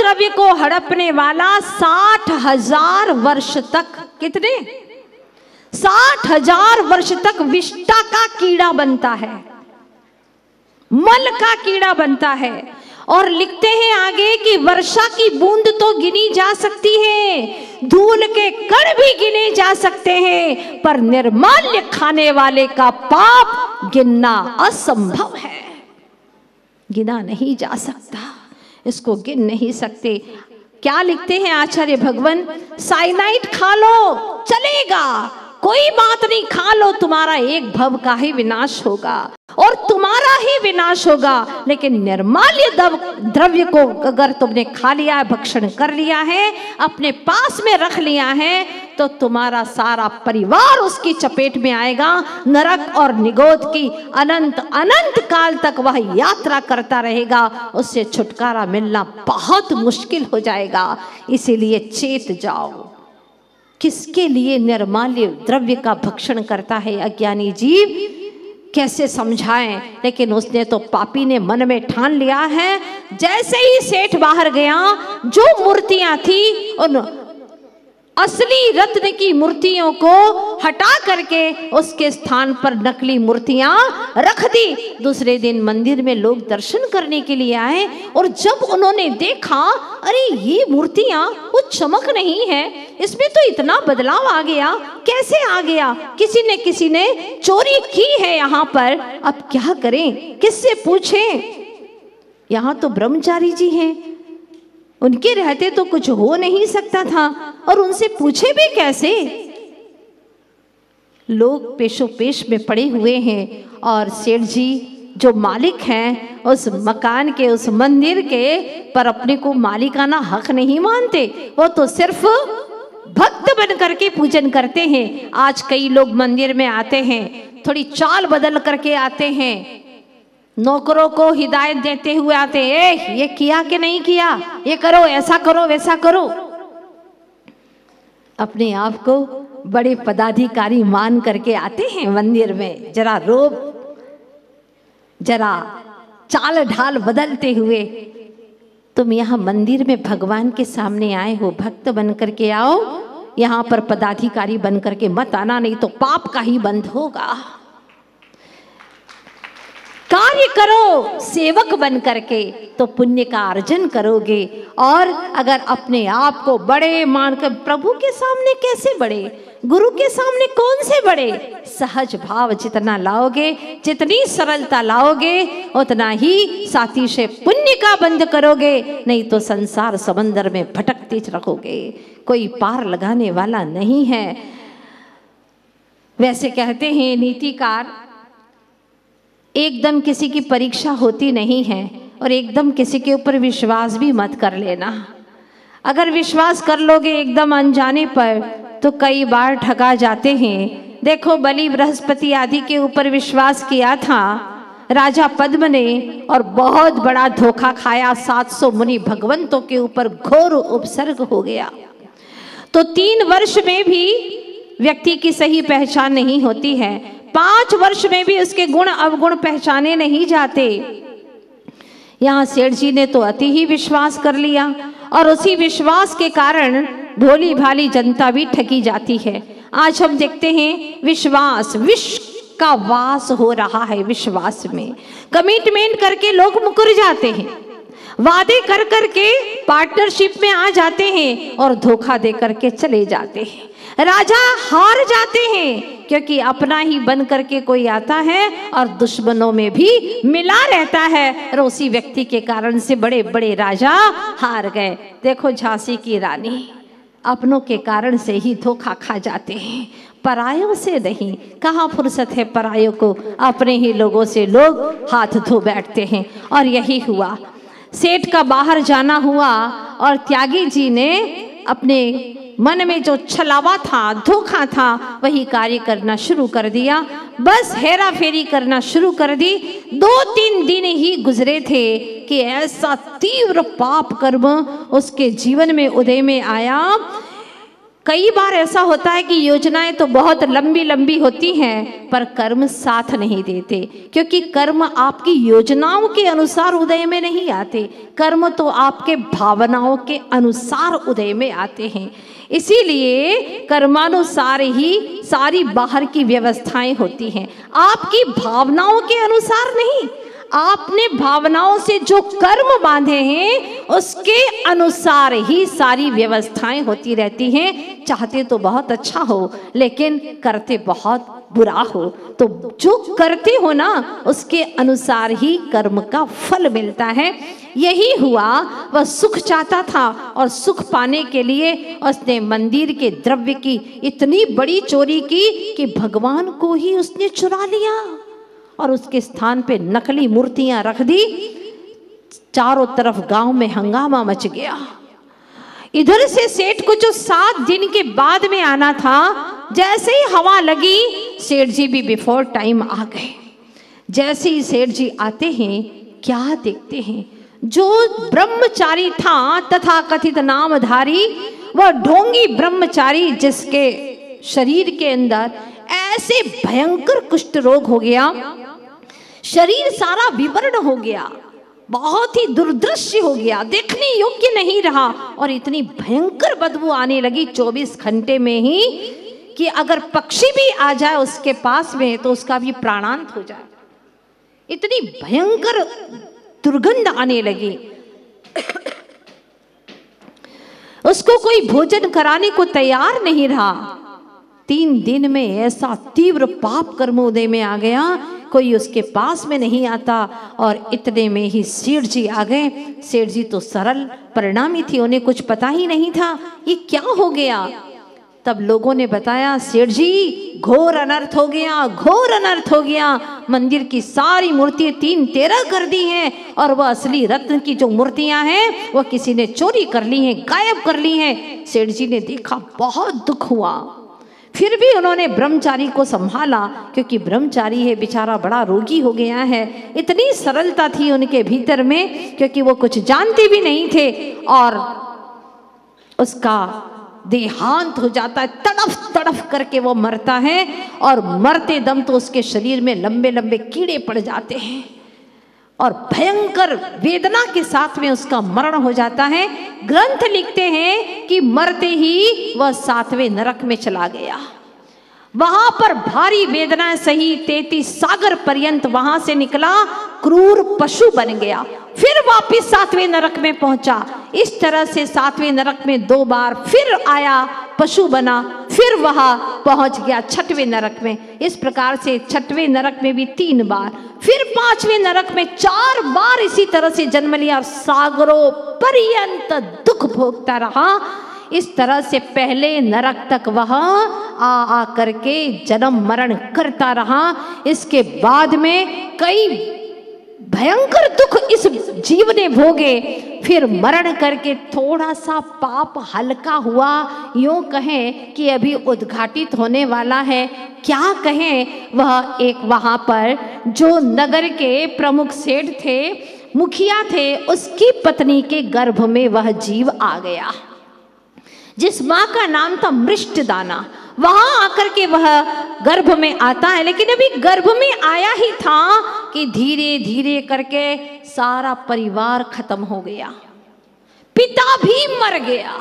द्रव्य को हड़पने वाला 60,000 वर्ष तक, कितने 60,000 वर्ष तक विष्ठा का कीड़ा बनता है, मल का कीड़ा बनता है। और लिखते हैं आगे कि वर्षा की बूंद तो गिनी जा सकती है, धूल के कण भी गिने जा सकते हैं, पर निर्माल्य खाने वाले का पाप गिनना असंभव है, गिना नहीं जा सकता, इसको गिन नहीं सकते। क्या लिखते हैं आचार्य भगवान, साइनाइड खा लो चलेगा, कोई बात नहीं, खा लो, तुम्हारा एक भव का ही विनाश होगा और तुम्हारा ही विनाश होगा, लेकिन निर्माल्य द्रव्य को अगर तुमने खा लिया है, भक्षण कर लिया है, अपने पास में रख लिया है, तो तुम्हारा सारा परिवार उसकी चपेट में आएगा। नरक और निगोद की अनंत अनंत काल तक वह यात्रा करता रहेगा, उससे छुटकारा मिलना बहुत मुश्किल हो जाएगा। इसीलिए चेत जाओ, किसके लिए निर्माल्य द्रव्य का भक्षण करता है अज्ञानी जीव, कैसे समझाएं। लेकिन उसने तो पापी ने मन में ठान लिया है। जैसे ही सेठ बाहर गया, जो मूर्तियां थी उन असली रत्न की मूर्तियों को हटा करके उसके स्थान पर नकली मूर्तियां रख दी। दूसरे दिन मंदिर में लोग दर्शन करने के लिए आए और जब उन्होंने देखा, अरे ये मूर्तियां वो चमक नहीं है, इसमें तो इतना बदलाव आ गया, कैसे आ गया, किसी ने चोरी की है यहाँ पर, अब क्या करें, किससे पूछें। यहाँ तो ब्रह्मचारी जी हैं, उनके रहते तो कुछ हो नहीं सकता था, और उनसे पूछे भी कैसे। लोग पेशो पेश में पड़े हुए हैं और सेठ जी जो मालिक हैं उस मकान के, उस मंदिर के, पर अपने को मालिकाना हक नहीं मानते, वो तो सिर्फ भक्त बन करके पूजन करते हैं। आज कई लोग मंदिर में आते हैं, थोड़ी चाल बदल करके आते हैं, नौकरों को हिदायत देते हुए आते हैं, ये किया कि नहीं किया, ये करो, ऐसा करो, वैसा करो। अपने आप को बड़े पदाधिकारी मान करके आते हैं मंदिर में, जरा रोब, जरा चाल ढाल बदलते हुए। तुम यहाँ मंदिर में भगवान के सामने आए हो, भक्त बन करके आओ, यहाँ पर पदाधिकारी बन करके मत आना, नहीं तो पाप का ही बंध होगा। कार्य करो सेवक बन करके तो पुण्य का अर्जन करोगे। और अगर अपने आप को बड़े मानकर, प्रभु के सामने कैसे बड़े, गुरु के सामने कौन से बड़े, सहज भाव जितना लाओगे, जितनी सरलता लाओगे, उतना ही साथी से पुण्य का बंध करोगे, नहीं तो संसार समंदर में भटकते रहोगे, कोई पार लगाने वाला नहीं है। वैसे कहते हैं नीतिकार, एकदम किसी की परीक्षा होती नहीं है, और एकदम किसी के ऊपर विश्वास भी मत कर लेना। अगर विश्वास कर लोगे एकदम अनजाने पर तो कई बार ठगा जाते हैं। देखो, बलि बृहस्पति आदि के ऊपर विश्वास किया था राजा पद्म ने, और बहुत बड़ा धोखा खाया, 700 मुनि भगवंतों के ऊपर घोर उपसर्ग हो गया। तो 3 वर्ष में भी व्यक्ति की सही पहचान नहीं होती है, 5 वर्ष में भी उसके गुण अवगुण पहचाने नहीं जाते। यहाँ सेठ जी ने तो अति ही विश्वास कर लिया, और उसी विश्वास के कारण भोली भाली जनता भी ठगी जाती है। आज हम देखते हैं विश्वास, विश्व का वास हो रहा है। विश्वास में कमिटमेंट करके लोग मुकर जाते हैं, वादे कर करके पार्टनरशिप में आ जाते हैं और धोखा दे करके चले जाते हैं। राजा हार जाते हैं क्योंकि अपना ही बन करके कोई आता है और दुश्मनों में भी मिला रहता है, और उसी व्यक्ति के कारण से बड़े बड़े राजा हार गए। देखो झांसी की रानी, अपनों के कारण से ही धोखा खा जाते हैं, परायों से नहीं। कहाँ फुर्सत है परायों को, अपने ही लोगों से लोग हाथ धो बैठते हैं। और यही हुआ, सेठ का बाहर जाना हुआ और त्यागी जी ने अपने मन में जो छलावा था, धोखा था, वही कार्य करना शुरू कर दिया। बस हेरा फेरी करना शुरू कर दी। 2-3 दिन ही गुजरे थे कि ऐसा तीव्र पाप कर्म उसके जीवन में उदय में आया कई बार ऐसा होता है कि योजनाएं तो बहुत लंबी लंबी होती हैं पर कर्म साथ नहीं देते, क्योंकि कर्म आपकी योजनाओं के अनुसार उदय में नहीं आते, कर्म तो आपके भावनाओं के अनुसार उदय में आते हैं। इसीलिए कर्मानुसार ही सारी बाहर की व्यवस्थाएं होती हैं, आपकी भावनाओं के अनुसार नहीं। आपने भावनाओं से जो कर्म बांधे हैं उसके अनुसार ही सारी व्यवस्थाएं होती रहती हैं। चाहते तो बहुत अच्छा हो लेकिन करते बहुत बुरा हो, तो जो करते हो ना उसके अनुसार ही कर्म का फल मिलता है। यही हुआ, वह सुख चाहता था और सुख पाने के लिए उसने मंदिर के द्रव्य की इतनी बड़ी चोरी की कि भगवान को ही उसने चुरा लिया और उसके स्थान पे नकली मूर्तियां रख दी। चारों तरफ गांव में हंगामा मच गया। इधर से सेठ को जो 7 दिन के बाद में आना था, जैसे ही हवा लगी सेठ जी भी बिफोर टाइम आ गए। जैसे ही सेठ जी आते हैं क्या देखते हैं, जो ब्रह्मचारी था तथा कथित नामधारी, वह ढोंगी ब्रह्मचारी जिसके शरीर के अंदर ऐसे भयंकर कुष्ठ रोग हो गया, शरीर सारा विवर्ण हो गया, बहुत ही दुर्दृश्य हो गया, देखने योग्य नहीं रहा और इतनी भयंकर बदबू आने लगी 24 घंटे में ही कि अगर पक्षी भी आ जाए उसके पास में तो उसका भी प्राणांत हो जाए। इतनी भयंकर दुर्गंध आने लगी। उसको कोई भोजन कराने को तैयार नहीं रहा। 3 दिन में ऐसा तीव्र पाप कर्म उदय में आ गया, कोई उसके पास में नहीं आता। और इतने में ही सेठ जी आ गए। सेठ जी तो सरल परिणामी थी, उन्हें कुछ पता ही नहीं था ये क्या हो गया। तब लोगों ने बताया, सेठ जी घोर अनर्थ हो गया, घोर अनर्थ हो गया। मंदिर की सारी मूर्तियां 3-13 कर दी हैं और वह असली रत्न की जो मूर्तियां हैं वह किसी ने चोरी कर ली हैं, गायब कर ली हैं। सेठ जी ने देखा, बहुत दुख हुआ। फिर भी उन्होंने ब्रह्मचारी को संभाला, क्योंकि ब्रह्मचारी है बेचारा, बड़ा रोगी हो गया है। इतनी सरलता थी उनके भीतर में, क्योंकि वो कुछ जानते भी नहीं थे और उसका देहांत हो जाता है, तड़फ तड़फ करके वो मरता है और मरते दम तो उसके शरीर में लंबे लंबे कीड़े पड़ जाते हैं और भयंकर वेदना के साथ में उसका मरण हो जाता है। ग्रंथ लिखते हैं कि मरते ही वह 7वें नरक में चला गया। वहां पर भारी वेदना सही, 33 सागर पर्यंत वहां से निकला, क्रूर पशु बन गया, फिर वापिस 7वें नरक में पहुंचा। इस तरह से 7वें नरक में 2 बार फिर आया, पशु बना, फिर वहां पहुंच गया 6वें नरक में। इस प्रकार से 6वें नरक में भी 3 बार, फिर 5वें नरक में 4 बार इसी तरह से जन्म लिया और सागरों पर्यंत दुख भोगता रहा। इस तरह से पहले नरक तक वह आ करके जन्म मरण करता रहा। इसके बाद में कई भयंकर दुख इस जीव ने भोगे। फिर मरण करके थोड़ा सा पाप हल्का हुआ, यूं कहें कि अभी उद्घाटित होने वाला है। क्या कहें, वह एक वहां पर जो नगर के प्रमुख सेठ थे, मुखिया थे, उसकी पत्नी के गर्भ में वह जीव आ गया, जिस माँ का नाम था मृष्टदाना। वहां आकर के वह गर्भ में आता है, लेकिन अभी गर्भ में आया ही था कि धीरे धीरे करके सारा परिवार खत्म हो गया, पिता भी मर गया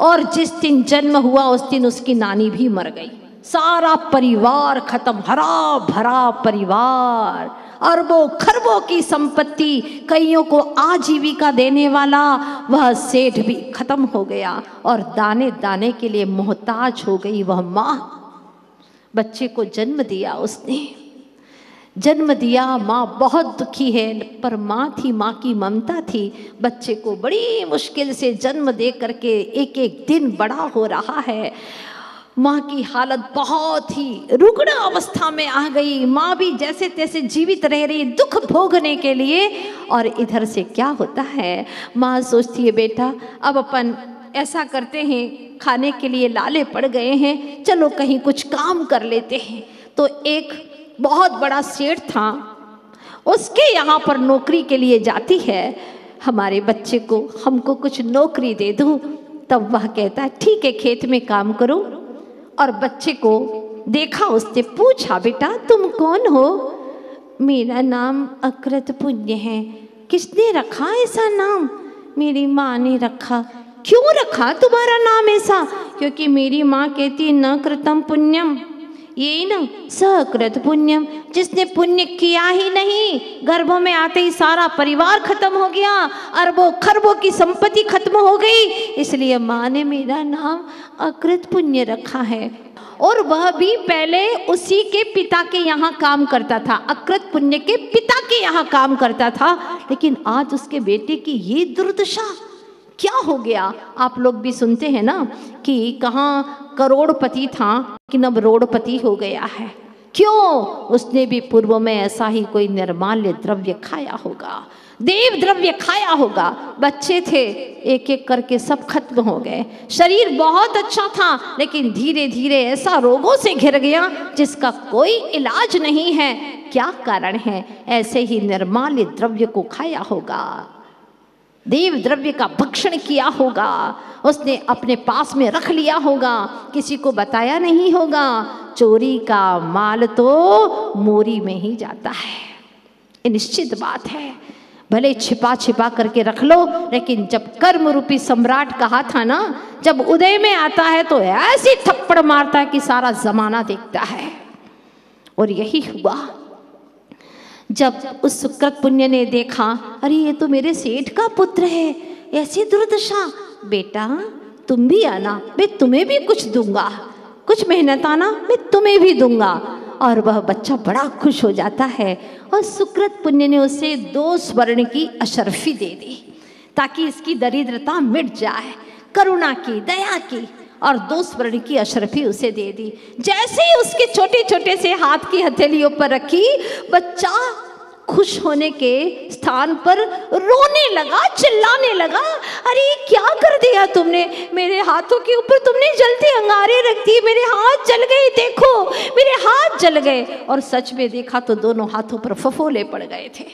और जिस दिन जन्म हुआ उस दिन उसकी नानी भी मर गई। सारा परिवार खत्म, हरा भरा परिवार, अरबों खरबों की संपत्ति, कईयों को आजीविका देने वाला वह सेठ भी खत्म हो गया और दाने दाने के लिए मोहताज हो गई वह माँ। बच्चे को जन्म दिया, उसने जन्म दिया, माँ बहुत दुखी है, पर माँ थी, माँ की ममता थी। बच्चे को बड़ी मुश्किल से जन्म दे करके एक एक दिन बड़ा हो रहा है। माँ की हालत बहुत ही रुग्ण अवस्था में आ गई। माँ भी जैसे तैसे जीवित रह रही दुख भोगने के लिए। और इधर से क्या होता है, माँ सोचती है बेटा अब अपन ऐसा करते हैं, खाने के लिए लाले पड़ गए हैं, चलो कहीं कुछ काम कर लेते हैं। तो एक बहुत बड़ा सेठ था, उसके यहाँ पर नौकरी के लिए जाती है, हमारे बच्चे को हमको कुछ नौकरी दे दो। तब वह कहता है ठीक है खेत में काम करो। और बच्चे को देखा, उसने पूछा बेटा तुम कौन हो? मेरा नाम अकृत पुण्य है। किसने रखा ऐसा नाम? मेरी माँ ने रखा। क्यों रखा तुम्हारा नाम ऐसा? क्योंकि मेरी माँ कहती न कृतम पुण्यम, ये न सकृत पुण्यम, जिसने पुण्य किया ही नहीं, गर्भों में आते ही सारा परिवार खत्म हो गया, अरबों खरबों की संपत्ति खत्म हो गई, इसलिए माँ ने मेरा नाम अकृत पुण्य रखा है। और वह भी पहले उसी के पिता के यहाँ काम करता था, अकृत पुण्य के पिता के यहाँ काम करता था, लेकिन आज उसके बेटे की ये दुर्दशा। क्या हो गया? आप लोग भी सुनते हैं ना कि कहाँ करोड़पति था लेकिन अब रोड़पति हो गया है। क्यों? उसने भी पूर्व में ऐसा ही कोई निर्माल्य द्रव्य खाया होगा, देव द्रव्य खाया होगा। बच्चे थे, एक एक करके सब खत्म हो गए। शरीर बहुत अच्छा था लेकिन धीरे धीरे ऐसा रोगों से घिर गया जिसका कोई इलाज नहीं है। क्या कारण है? ऐसे ही निर्माल्य द्रव्य को खाया होगा, देव द्रव्य का भक्षण किया होगा, उसने अपने पास में रख लिया होगा, किसी को बताया नहीं होगा। चोरी का माल तो मोरी में ही जाता है, ये निश्चित बात है। भले छिपा छिपा करके रख लो, लेकिन जब कर्म रूपी सम्राट कहा था ना, जब उदय में आता है तो ऐसी थप्पड़ मारता है कि सारा जमाना देखता है। और यही हुआ जब उस सुकृत पुण्य ने देखा, अरे ये तो मेरे सेठ का पुत्र है, ऐसी दुर्दशा। बेटा तुम भी आना, मैं तुम्हें भी कुछ दूंगा, कुछ मेहनत आना, मैं तुम्हें भी दूंगा। और वह बच्चा बड़ा खुश हो जाता है। और सुकृत पुण्य ने उसे 2 स्वर्ण की अशर्फी दे दी ताकि इसकी दरिद्रता मिट जाए, करुणा की, दया की। और 2 स्वर्ण की अशर्फी उसे दे दी। जैसे ही उसके छोटे छोटे से हाथ की हथेलियों पर रखी, बच्चा खुश होने के स्थान पर रोने लगा, चिल्लाने लगा, अरे क्या कर दिया तुमने? मेरे हाथों के ऊपर तुमने जलते अंगारे रख दिए, मेरे हाथ जल गए, देखो मेरे हाथ जल गए। और सच में देखा तो दोनों हाथों पर फफोले पड़ गए थे।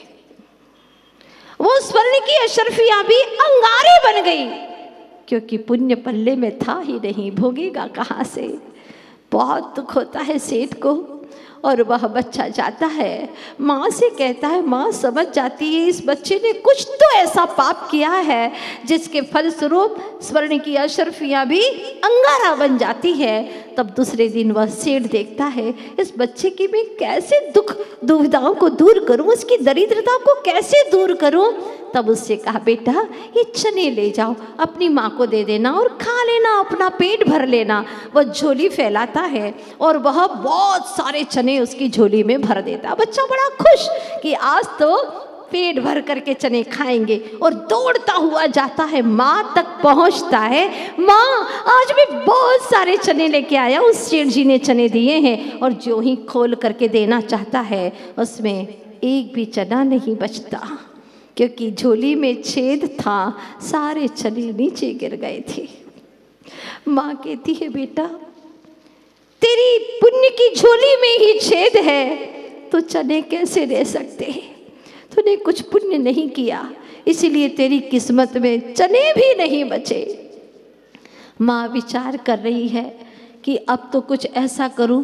वो स्वर्ण की अशर्फियां भी अंगारे बन गई, क्योंकि पुण्य पल्ले में था ही नहीं, भोगेगा कहाँ से। बहुत दुख होता है सेठ को। और वह बच्चा जाता है, माँ से कहता है, माँ समझ जाती है इस बच्चे ने कुछ तो ऐसा पाप किया है जिसके फलस्वरूप स्वर्ण की अशर्फियाँ भी अंगारा बन जाती है। तब दूसरे दिन वह सेठ देखता है, इस बच्चे की मैं कैसे दुख दुविधाओं को दूर करूँ, उसकी दरिद्रता को कैसे दूर करूँ। तब उससे कहा, बेटा ये चने ले जाओ, अपनी माँ को दे देना और खा लेना, अपना पेट भर लेना। वह झोली फैलाता है और वह बहुत सारे चने उसकी झोली में भर देता। बच्चा बड़ा खुश कि आज तो पेट भर करके चने खाएंगे, और दौड़ता हुआ जाता है, माँ तक पहुँचता है। माँ आज मैं बहुत सारे चने लेके आया, उस सेठ जी ने चने दिए हैं। और जो ही खोल करके देना चाहता है, उसमें एक भी चना नहीं बचता, क्योंकि झोली में छेद था, सारे चने नीचे गिर गए थे। माँ कहती है, बेटा तेरी पुण्य की झोली में ही छेद है, तो चने कैसे रह सकते हैं? तूने कुछ पुण्य नहीं किया, इसीलिए तेरी किस्मत में चने भी नहीं बचे। माँ विचार कर रही है कि अब तो कुछ ऐसा करूं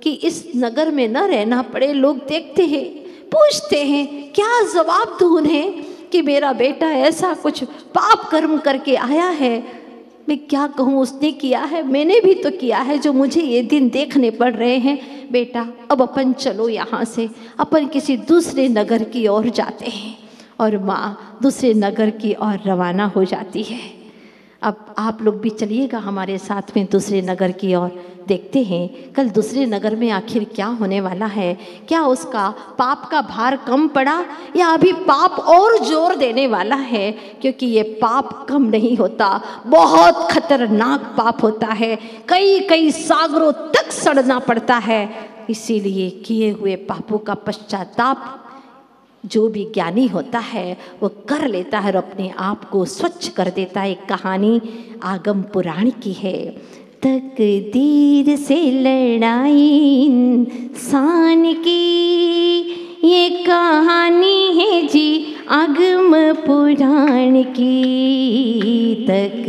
कि इस नगर में न रहना पड़े। लोग देखते हैं, पूछते हैं, क्या जवाब दूं उन्हें कि मेरा बेटा ऐसा कुछ पाप कर्म करके आया है। मैं क्या कहूँ, उसने किया है, मैंने भी तो किया है, जो मुझे ये दिन देखने पड़ रहे हैं। बेटा अब अपन चलो यहाँ से, अपन किसी दूसरे नगर की ओर जाते हैं। और माँ दूसरे नगर की ओर रवाना हो जाती है। अब आप लोग भी चलिएगा हमारे साथ में दूसरे नगर की ओर, देखते हैं कल दूसरे नगर में आखिर क्या होने वाला है। क्या उसका पाप का भार कम पड़ा या अभी पाप और जोर देने वाला है, क्योंकि ये पाप कम नहीं होता, बहुत खतरनाक पाप होता है, कई कई सागरों तक सड़ना पड़ता है। इसीलिए किए हुए पापों का पश्चाताप जो भी ज्ञानी होता है वो कर लेता है और अपने आप को स्वच्छ कर देता है। एक कहानी आगम पुराण की है। तकदीर से लड़ाई इंसान की, ये कहानी है जी आगम पुराण की। तक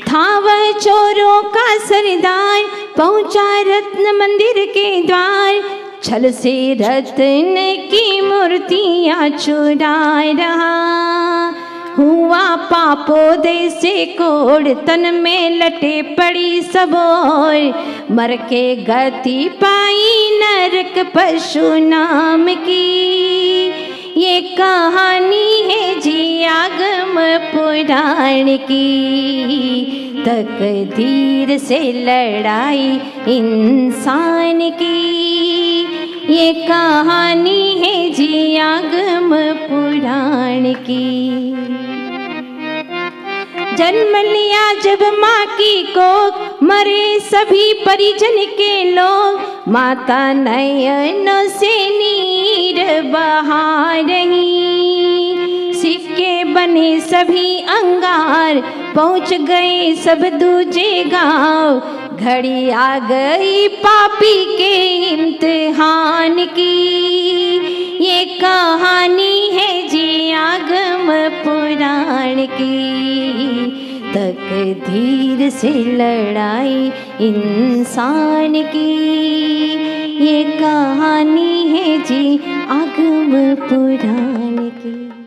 था वह चोरों का सरदार, पहुंचा रत्न मंदिर के द्वार, छल से रत्न की मूर्तियां चुरा रहा। हुआ पापोदय से कोड़, तन में लटे पड़ी सब और, मर के गति पाई नरक पशु नाम की। ये कहानी है जी आगम पुराण की, तकदीर से लड़ाई इंसान की। ये कहानी है जी आगम पुराण की। जन्म लिया जब माँ की कोख, मरे सभी परिजन के लोग, माता नयनों से नीर बहा रही। सिक्के बने सभी अंगार, पहुँच गए सब दूजे गांव, घड़ी आ गई पापी के इम्तिहान की। ये कहानी है जी आगम पुराण की, तकदीर से लड़ाई इंसान की। ये कहानी है जी आगम पुराण की।